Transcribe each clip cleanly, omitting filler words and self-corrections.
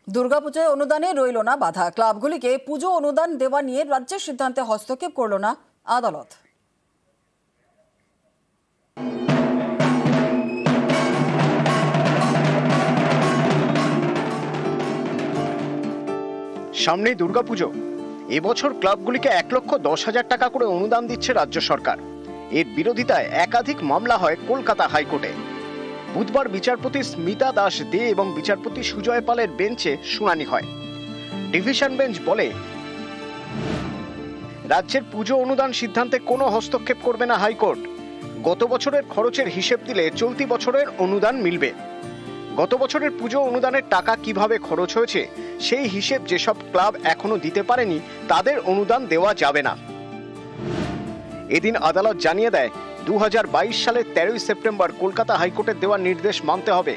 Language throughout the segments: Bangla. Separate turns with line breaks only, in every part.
দুর্গাপুজোয় অনুদানে রইল না বাধা। ক্লাবগুলিকে পুজো অনুদান দেওয়া নিয়ে রাজ্যের সিদ্ধান্তে হস্তক্ষেপ করল না আদালত।
সামনেই দুর্গাপুজো। এবছর ক্লাবগুলিকে 1,10,000 টাকা করে অনুদান দিচ্ছে রাজ্য সরকার। এর বিরোধিতায় একাধিক মামলা হয় কলকাতা হাইকোর্টে। বুধবার বিচারপতি স্মিতা দাস দে এবং বিচারপতি সুজয় পালের বেঞ্চে শুনানি হয়। ডিভিশন বেঞ্চ বলে, রাজ্যের পুজো অনুদান সিদ্ধান্তে কোনো হস্তক্ষেপ করবে না হাইকোর্ট। গত বছরের খরচের হিসেব দিলে চলতি বছরের অনুদান মিলবে। গত বছরের পুজো অনুদানের টাকা কিভাবে খরচ হয়েছে সেই হিসেব যেসব ক্লাব এখনো দিতে পারেনি তাদের অনুদান দেওয়া যাবে না। এদিন আদালত জানিয়ে দেয়, 2022 সালের 13 সেপ্টেম্বর কলকাতা হাইকোর্টের দেওয়া নির্দেশ মানতে হবে।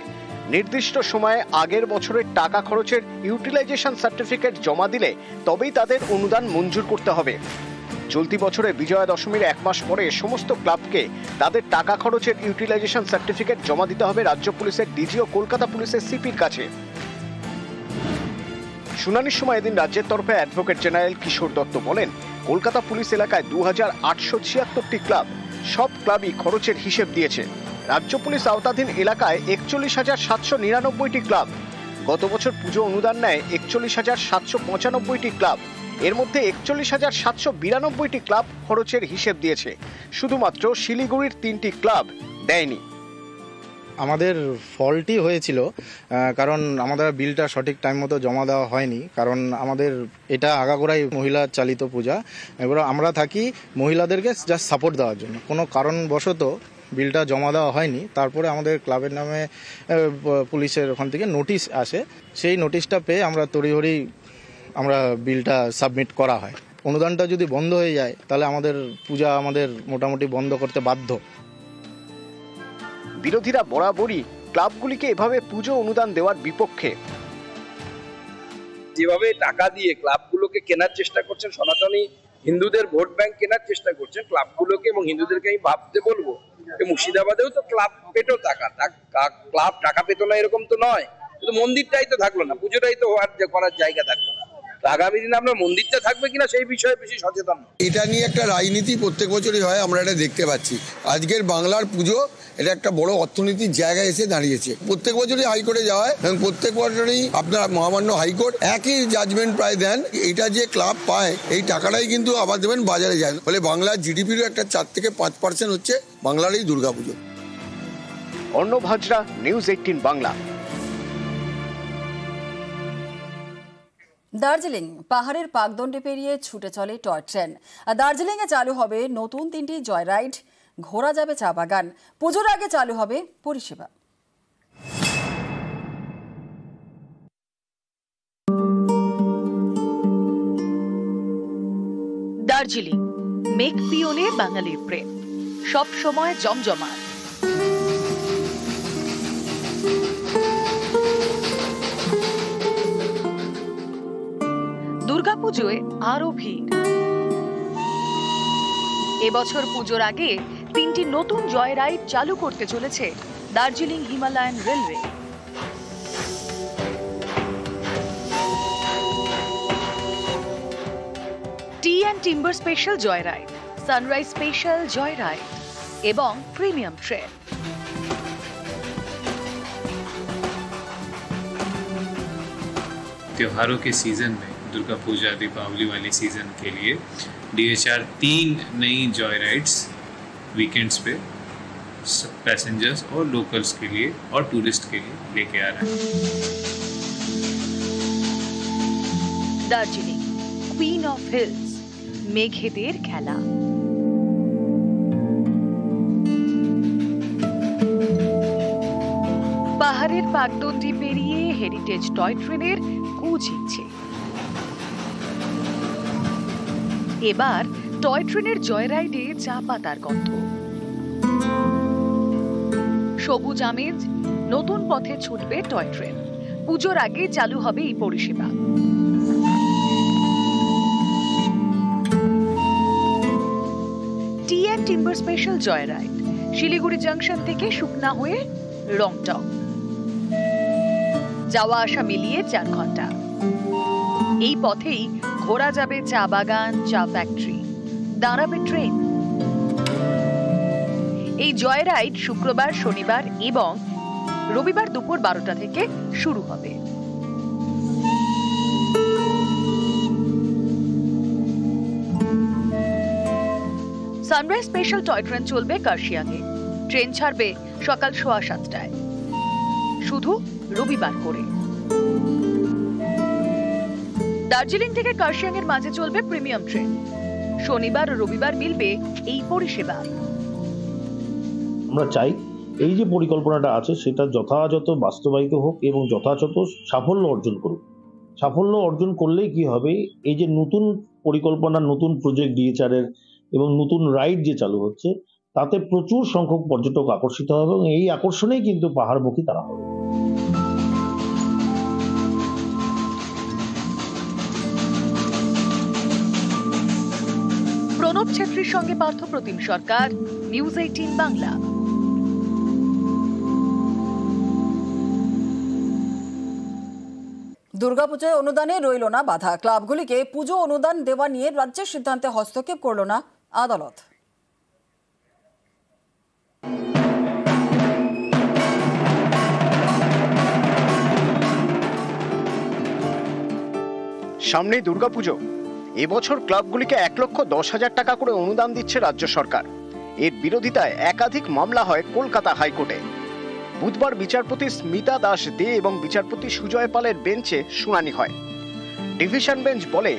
নির্দিষ্ট সময়ে আগের বছরের টাকা খরচের ইউটিলাইজেশন সার্টিফিকেট জমা দিলে তবেই তাদের অনুদান মঞ্জুর করতে হবে। চলতি বছরে বিজয়া দশমীর 1 মাস পরে সমস্ত ক্লাবকে তাদের টাকা খরচের ইউটিলাইজেশন সার্টিফিকেট জমা দিতে হবে রাজ্য পুলিশের ডিজি ও কলকাতা পুলিশের সিপির কাছে। শুনানির সময় এদিন রাজ্যের তরফে অ্যাডভোকেট জেনারেল কিশোর দত্ত বলেন, কলকাতা পুলিশ এলাকায় 2876টি ক্লাব, সব ক্লাবই খরচের হিসেব দিয়েছে। রাজ্য পুলিশ আওতাধীন এলাকায় 41,799টি ক্লাব। গত বছর পুজো অনুদান নেয় 41,795টি ক্লাব। এর মধ্যে 41,792টি ক্লাব খরচের হিসেব দিয়েছে। শুধুমাত্র শিলিগুড়ির 3টি ক্লাব দেয়নি।
আমাদের ফল্টই হয়েছিল, কারণ আমাদের বিলটা সঠিক টাইম মতো জমা দেওয়া হয়নি। কারণ আমাদের এটা আগাগোড়াই মহিলা চালিত পূজা। এবার আমরা থাকি মহিলাদেরকে জাস্ট সাপোর্ট দেওয়ার জন্য। কোনো কারণবশত বিলটা জমা দেওয়া হয়নি। তারপরে আমাদের ক্লাবের নামে পুলিশের ওখান থেকে নোটিশ আসে। সেই নোটিশটা পেয়ে আমরা তড়িঘড়ি আমরা বিলটা সাবমিট করা হয়। অনুদানটা যদি বন্ধ হয়ে যায় তাহলে আমাদের পূজা মোটামুটি বন্ধ করতে বাধ্য।
বিরোধীরা বরাবরই ক্লাবগুলিকে এভাবে পুজো অনুদান দেওয়ার বিপক্ষে।
যেভাবে টাকা দিয়ে ক্লাবগুলোকে কেনার চেষ্টা করছেন, সনাতনী হিন্দুদের ভোট ব্যাংক কেনার চেষ্টা করছেন ক্লাবগুলোকে, এবং হিন্দুদেরকে আমি ভাবতে বলবো মুর্শিদাবাদেও তো ক্লাব পেতো ক্লাব টাকা পেতো না এরকম তো নয়, শুধু মন্দিরটাই তো থাকলো না, পুজোটাই তো করার জায়গা থাকলো না। আগামী দিনে আমরা মন্দিরটা থাকবে কিনা সেই বিষয়ে বেশি সচেতন।
এটা নিয়ে একটা রাজনীতি প্রত্যেক বছরই হয়, আমরা এটা দেখতে পাচ্ছি। আজকের বাংলার পুজো এটা একটা বড় অর্থনীতির জায়গায় এসে দাঁড়িয়েছে। প্রত্যেক বছরই হাইকোর্টে যাওয়া হয় এবং প্রত্যেক বছরই আপনার মহামান্য হাইকোর্ট একই জাজমেন্ট প্রায় দেন। এটা যে ক্লাব পায় এই টাকাটাই কিন্তু আবার দেবেন বাজারে যায়। ফলে বাংলার জিডিপিরও একটা 4 থেকে 5% হচ্ছে বাংলার এই দুর্গাপুজো।
অর্ণব হাজরা, নিউজ 18 বাংলা।
দার্জিলিং পাহাড়ের পাকদণ্ডে পেরিয়ে ছুটে চলে টয় ট্রেন। দার্জিলিংয়ে চালু হবে নতুন 3টি জয় রাইড, ঘোরা যাবে চা বাগান। পুজোর আগে চালু হবে পরিষেবা।
দার্জিলিং মেঘ পিয়নে বাঙালির প্রেম, সব সময় জমজমাট। দুর্গাপুজোয় আরো ভিড়। এবছর পুজোর আগে 3টি নতুন জয় রাইড চালু করতে চলেছে Darjeeling Himalayan railway. Tea and timber special joy ride, sunrise special joy ride এবং প্রিমিয়াম ট্রেন।
त्योहारों के सीजन में दुर्गा पूजा दीपावली वाली सीजन के लिए DHR 3 नई जॉय राइड्स वीकेंड्स पे पैसेंजर्स और लोकल्स के लिए और टूरिस्ट के लिए लेके आ रहा है।
দার্জিলিং কুইন অফ হিলস, মেঘেদের খেলা। পাহাড়ের পাকদণ্ডি পেরিয়ে হেরিটেজ টয় ট্রেনের কুচ ইচ্ছে। এবার টয় ট্রেনের জয় রাইডে চা পাতার গন্ধ। সবুজ আমেজ, নতুন পথে ছুটবে টয় ট্রেন। পুজোর আগে চালু হবে এই পরিষেবা। T and timber special joy ride Siliguri junction থেকে শুকনা হয়ে রংটং, যাওয়া আসা মিলিয়ে 4 ঘন্টা। এই পথেই ঘোরা যাবে চা বাগান, চা ফ্যাক্টরি, দাঁড়াবে ট্রেন। এই জয় রাইড শুক্রবার, শনিবার এবং রবিবার দুপুর 12টা থেকে শুরু হবে। সানরাইজ স্পেশাল টয় ট্রেন চলবে কার্শিয়াংয়ে। ট্রেন ছাড়বে সকাল 7:15টায়, শুধু রবিবার করে। দার্জিলিং থেকে কার্শিয়াং এর মাঝে চলবে প্রিমিয়াম ট্রেন। শনিবার ও রবিবার মিলবে এই পরিষেবা।
আমরা চাই এই যে পরিকল্পনাটা আছে সেটা যথাযথ বাস্তবায়িত হোক এবং যথাযথ সাফল্য অর্জন করুক। সাফল্য অর্জন করলেই কি হবে, এই যে নতুন পরিকল্পনা, নতুন প্রজেক্ট ডিএচআর এর এবং নতুন রাইড যে চালু হচ্ছে, তাতে প্রচুর সংখ্যক পর্যটক আকর্ষিত হবে এবং এই আকর্ষণেই কিন্তু পাহাড়মুখী তারা হবে।
প্রণব ছেত্রীর সঙ্গে পার্থপ্রতিম সরকার, নিউজ 18 বাংলা।
দুর্গাপুজোয় অনুদানে রইল না বাধা। ক্লাবগুলিকে পুজো অনুদান দেওয়া নিয়ে রাজ্যের সিদ্ধান্তে হস্তক্ষেপ করল না আদালত।
সামনেই দুর্গাপুজো। এবছর ক্লাবগুলিকে 1,10,000 টাকা করে অনুদান দিচ্ছে রাজ্য সরকার। এর বিরোধিতায় একাধিক মামলা হয় কলকাতা হাইকোর্টে। বুধবার বিচারপতি স্মিতা দাস দে এবং বিচারপতি সুজয় পালের বেঞ্চে শুনানি হয়। ডিভিশন বেঞ্চ বলে,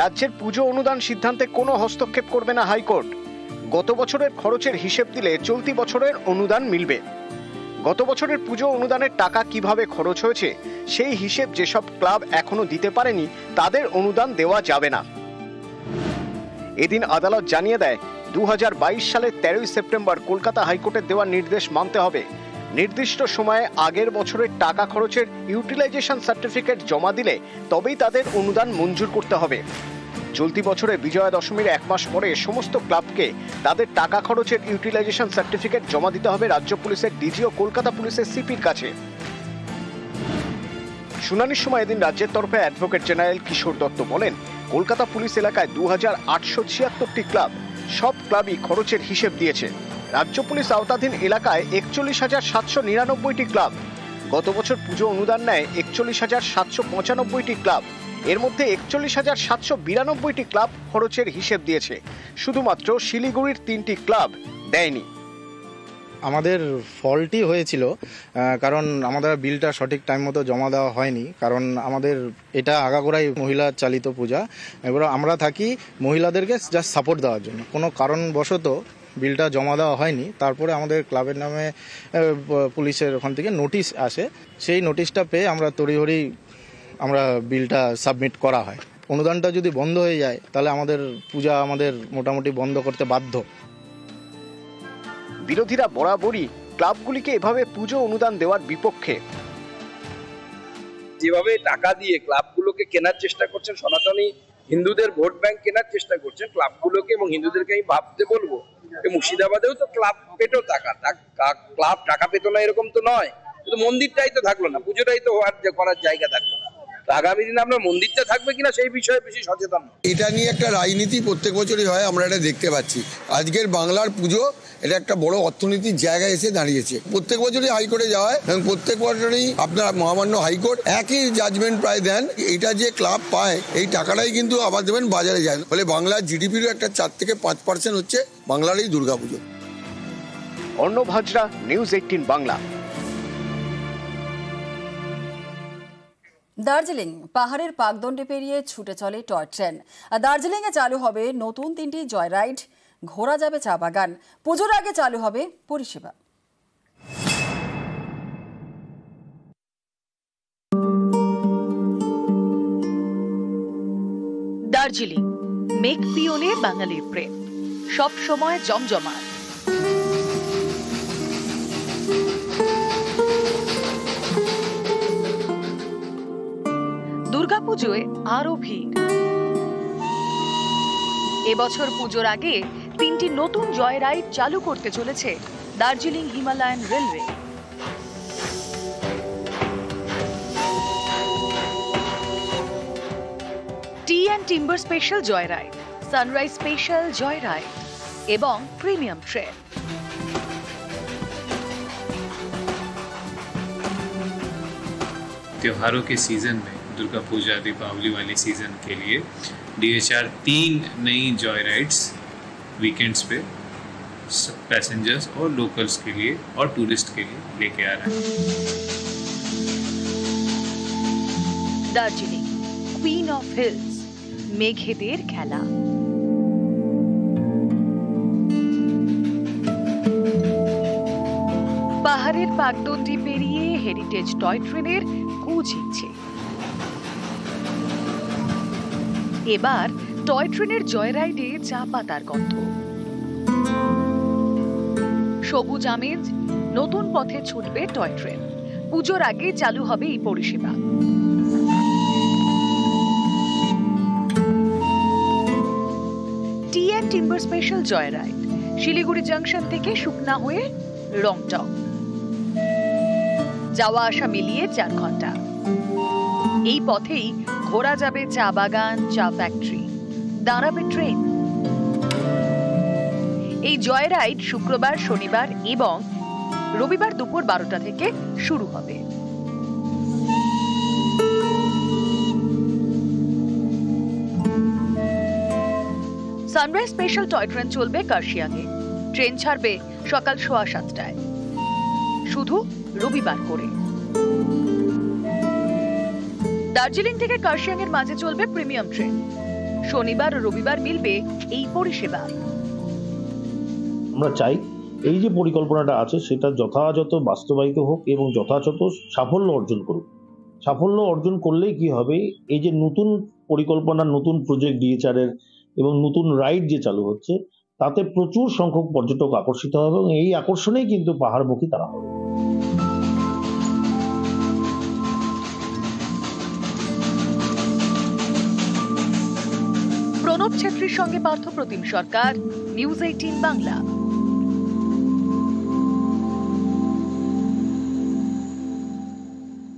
রাজ্যের পুজো অনুদান সিদ্ধান্তে কোনো হস্তক্ষেপ করবে না হাইকোর্ট। গত বছরের খরচের হিসেব দিলে চলতি বছরের অনুদান মিলবে। গত বছরের পুজো অনুদানের টাকা কিভাবে খরচ হয়েছে সেই হিসেব যেসব ক্লাব এখনো দিতে পারেনি তাদের অনুদান দেওয়া যাবে না। এদিন আদালত জানিয়ে দেয়, 2022 সালের 13 সেপ্টেম্বর কলকাতা হাইকোর্টের দেওয়া নির্দেশ মানতে হবে। নির্দিষ্ট সময়ে আগের বছরের টাকা খরচের ইউটিলাইজেশন সার্টিফিকেট জমা দিলে তবেই তাদের অনুদান মঞ্জুর করতে হবে। চলতি বছরে বিজয়া দশমীর 1 মাস পরে সমস্ত ক্লাবকে তাদের টাকা খরচের ইউটিলাইজেশন সার্টিফিকেট জমা দিতে হবে রাজ্য পুলিশের ডিজি ও কলকাতা পুলিশের সিপির কাছে। শুনানির সময় এদিন রাজ্যের তরফে অ্যাডভোকেট জেনারেল কিশোর দত্ত বলেন, কলকাতা পুলিশ এলাকায় 2876টি ক্লাব, সব ক্লাবই খরচের হিসেব দিয়েছে। রাজ্য পুলিশ আওতাধীন এলাকায় 41,799টি ক্লাব। গত বছর পুজো অনুদান নেয় 41,795টি ক্লাব। এর মধ্যে 41,792টি ক্লাব খরচের হিসেব দিয়েছে। শুধুমাত্র শিলিগুড়ির 3টি ক্লাব দেয়নি।
আমাদের ফল্টই হয়েছিল, কারণ আমাদের বিলটা সঠিক টাইম মতো জমা দেওয়া হয়নি। কারণ আমাদের এটা আগাগোড়াই মহিলা চালিত পূজা। এবার আমরা থাকি মহিলাদেরকে জাস্ট সাপোর্ট দেওয়ার জন্য। কোনো কারণবশত বিলটা জমা দেওয়া হয়নি। তারপরে আমাদের ক্লাবের নামে পুলিশের ওখান থেকে নোটিশ আসে। সেই নোটিশটা পেয়ে আমরা তড়িঘড়ি আমরা বিলটা সাবমিট করা হয়। অনুদানটা যদি বন্ধ হয়ে যায় তাহলে আমাদের পূজা আমাদের মোটামুটি বন্ধ করতে বাধ্য।
বিরোধীরা বরাবরই ক্লাবগুলিকে এভাবে পুজো অনুদান দেওয়ার বিপক্ষে।
যেভাবে টাকা দিয়ে ক্লাবগুলোকে কেনার চেষ্টা করছেন, সনাতনী হিন্দুদের ভোট ব্যাংক কেনার চেষ্টা করছেন ক্লাবগুলোকে, এবং হিন্দুদেরকে আমি ভাবতে বলবো মুর্শিদাবাদেও তো ক্লাব পেটো ক্লাব টাকা পেতো না এরকম তো নয়, কিন্তু মন্দিরটাই তো থাকলো না, পুজোটাই তো করার জায়গা থাকলো না। আগামী দিনে আমরা মন্দিরটা থাকবে কিনা সেই বিষয়ে বেশি সচেতন।
এটা নিয়ে একটা রাজনীতি প্রত্যেক বছরই হয়, আমরা এটা দেখতে পাচ্ছি। আজকের বাংলার পুজো এটা একটা বড় অর্থনীতির জায়গায় এসে দাঁড়িয়েছে। প্রত্যেক বছরই হাইকোর্টে যাওয়া হয় এবং প্রত্যেক বছরই আপনার মহামান্য হাইকোর্ট একই জাজমেন্ট প্রায় দেন। এটা যে ক্লাব পায় এই টাকাটাই কিন্তু আবার দেবেন বাজারে যায়। ফলে বাংলার জিডিপিরও একটা 4 থেকে 5% হচ্ছে বাংলার এই দুর্গাপুজো।
অর্ণব হাজরা, নিউজ 18 বাংলা।
দার্জিলিং পাহাড়ের পাকদণ্ডে পেরিয়ে ছুটে চলে টয় ট্রেন। দার্জিলিংয়ে চালু হবে নতুন 3টি জয় রাইড, ঘোরা যাবে চা বাগান। পুজোর আগে চালু হবে পরিষেবা।
দার্জিলিং মেঘ পিয়নে বাঙালির প্রেম, সব সময় জমজমাট। দুর্গাপুজোয় আরো ভিড়। এবছর পুজোর আগে 3টি নতুন জয় রাইড চালু করতে চলেছে Darjeeling Himalayan railway. T and N timber special joy ride, sunrise special joy ride এবং প্রিমিয়াম ট্রেন।
त्योहारों के सीजन में दुर्गा पूजा दीपावली वाले सीजन के लिए DHR 3 नई जॉय राइड्स वीकेंड्स पे पैसेंजर्स और लोकल्स के लिए और टूरिस्ट के लिए लेके आ रहा है।
দার্জিলিং, কুইন অফ হিলস, মেঘেদের খেলা। পাহাড়ের পাকদণ্ডি পেরিয়ে হেরিটেজ টয় ট্রেনের কু ঝিকছে। এবার টয় ট্রেনের জয় রাইডে চা পাতার গন্ধ। সবুজ আমেজ, নতুন পথে ছুটবে টয় ট্রেন। পুজোর আগে চালু হবে এই পরিষেবা। T and N timber special joy ride, Siliguri junction থেকে শুকনা হয়ে রংটং, যাওয়া আসা মিলিয়ে 4 ঘন্টা। এই পথেই ঘোরা যাবে চা বাগান, চা ফ্যাক্টরি, দাঁড়াবে ট্রেন। এই জয় রাইড শুক্রবার, শনিবার এবং রবিবার দুপুর 12টা থেকে শুরু হবে। সানরাইজ স্পেশাল টয় ট্রেন চলবে কার্শিয়াংয়ে। ট্রেন ছাড়বে সকাল 7:15টায়, শুধু রবিবার করে। দার্জিলিং থেকে কার্শিয়াং এর মাঝে চলবে প্রিমিয়াম ট্রেন। শনিবার ও রবিবার মিলবে এই পরিষেবা।
আমরা চাই এই যে পরিকল্পনাটা আছে সেটা যথাযথ বাস্তবায়িত হোক এবং যথাযথ সাফল্য অর্জন করুক। সাফল্য অর্জন করলেই কি হবে, এই যে নতুন পরিকল্পনা, নতুন প্রজেক্ট DHR এর এবং নতুন রাইড যে চালু হচ্ছে, তাতে প্রচুর সংখ্যক পর্যটক আকর্ষিত হবে এবং এই আকর্ষণেই কিন্তু পাহাড়মুখী তারা হবে।
প্রণব ছেত্রীর সঙ্গে পার্থ প্রতিম সরকার, নিউজ 18 বাংলা।